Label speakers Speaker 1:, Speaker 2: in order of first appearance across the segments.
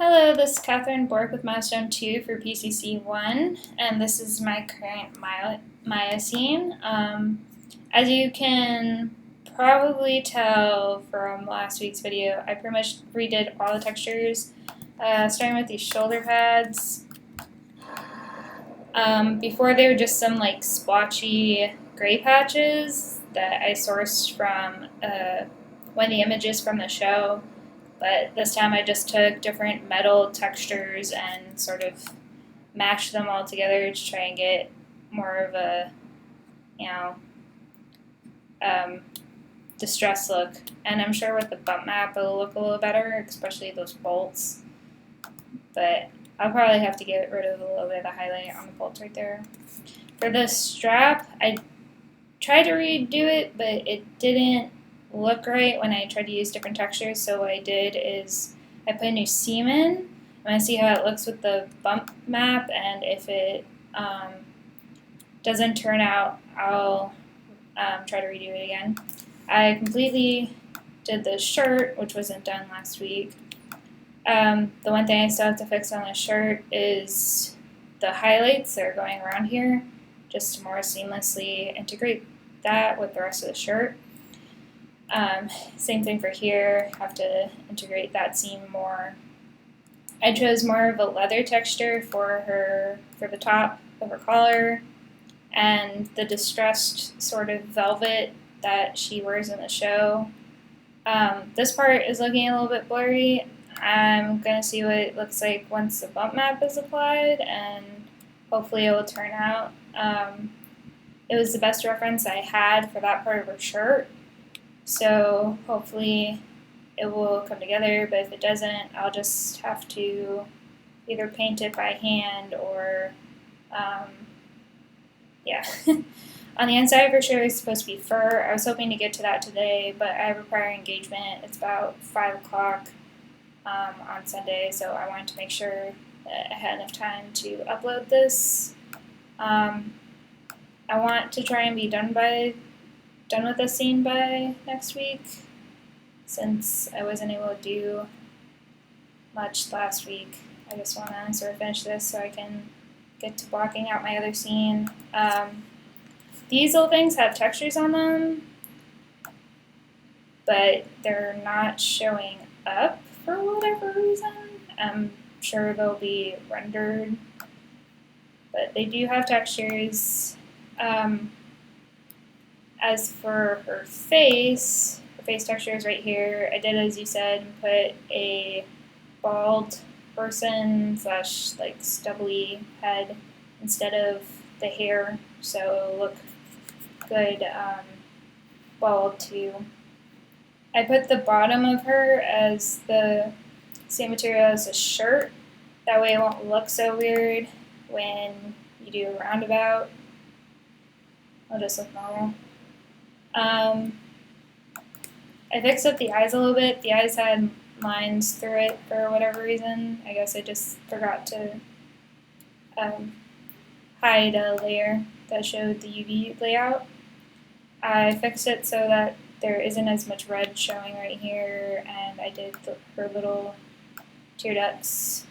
Speaker 1: Hello, this is Katherine Borck with Milestone2 for PCC1, and this is my current myosine. As you can probably tell from last week's video, I pretty much redid all the textures, starting with these shoulder pads. Before they were just some like splotchy gray patches that I sourced from one of the images from the show. But this time I just took different metal textures and sort of mashed them all together to try and get more of a, distressed look. And I'm sure with the bump map it'll look a little better, especially those bolts. But I'll probably have to get rid of a little bit of the highlight on the bolts right there. For the strap, I tried to redo it, but it didn't look right when I tried to use different textures. So what I did is I put a new seam in. I'm going to see how it looks with the bump map, and if it doesn't turn out, I'll try to redo it again. I completely did the shirt, which wasn't done last week. The one thing I still have to fix on the shirt is the highlights that are going around here, just to more seamlessly integrate that with the rest of the shirt. Same thing for here, have to integrate that seam more. I chose more of a leather texture for the top of her collar, and the distressed sort of velvet that she wears in the show. This part is looking a little bit blurry. I'm going to see what it looks like once the bump map is applied, and hopefully it will turn out. It was the best reference I had for that part of her shirt. So hopefully it will come together, but if it doesn't, I'll just have to either paint it by hand or, On the inside of her shirt is supposed to be fur. I was hoping to get to that today, but I have a prior engagement. It's about 5 o'clock on Sunday, so I wanted to make sure that I had enough time to upload this. I want to try and be done with this scene by next week, since I wasn't able to do much last week. I just want to sort of finish this so I can get to blocking out my other scene. These little things have textures on them, but they're not showing up for whatever reason. I'm sure they'll be rendered, but they do have textures. As for her face texture is right here. I did, as you said, put a bald person / like stubbly head instead of the hair, so it'll look good bald too. I put the bottom of her as the same material as the shirt. That way it won't look so weird when you do a roundabout. It'll just look normal. I fixed up the eyes a little bit. The eyes had lines through it for whatever reason. I guess I just forgot to hide a layer that showed the UV layout. I fixed it so that there isn't as much red showing right here, and I did her little tear ducts.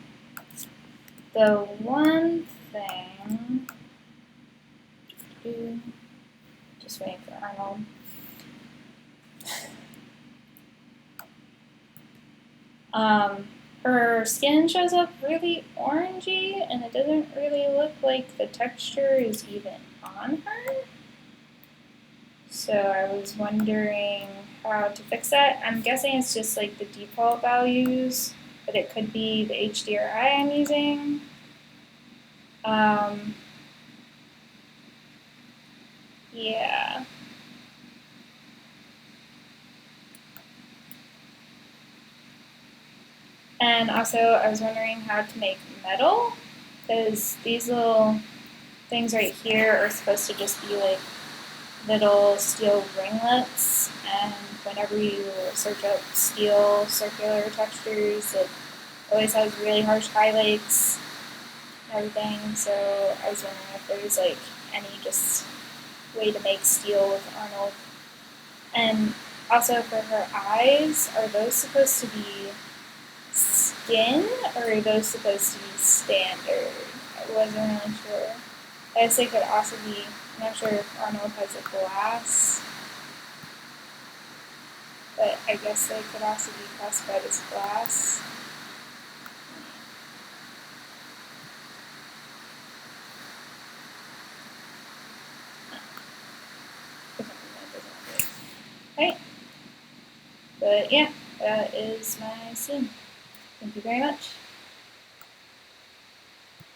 Speaker 1: The one thing, just waiting for Arnold. Her skin shows up really orangey, and it doesn't really look like the texture is even on her. So I was wondering how to fix that. I'm guessing it's just like the default values, but it could be the HDRI I'm using. Yeah. And also, I was wondering how to make metal, because these little things right here are supposed to just be like little steel ringlets, and whenever you search up steel circular textures, it always has really harsh highlights and everything, so I was wondering if there's like any just way to make steel with Arnold. And also for her eyes, are those supposed to be skin, or are those supposed to be standard? I wasn't really sure. I guess they could also be, I'm not sure if Arnold has a glass, but I guess they could also be classified as glass. Right. But yeah, that is my scene. Thank you very much.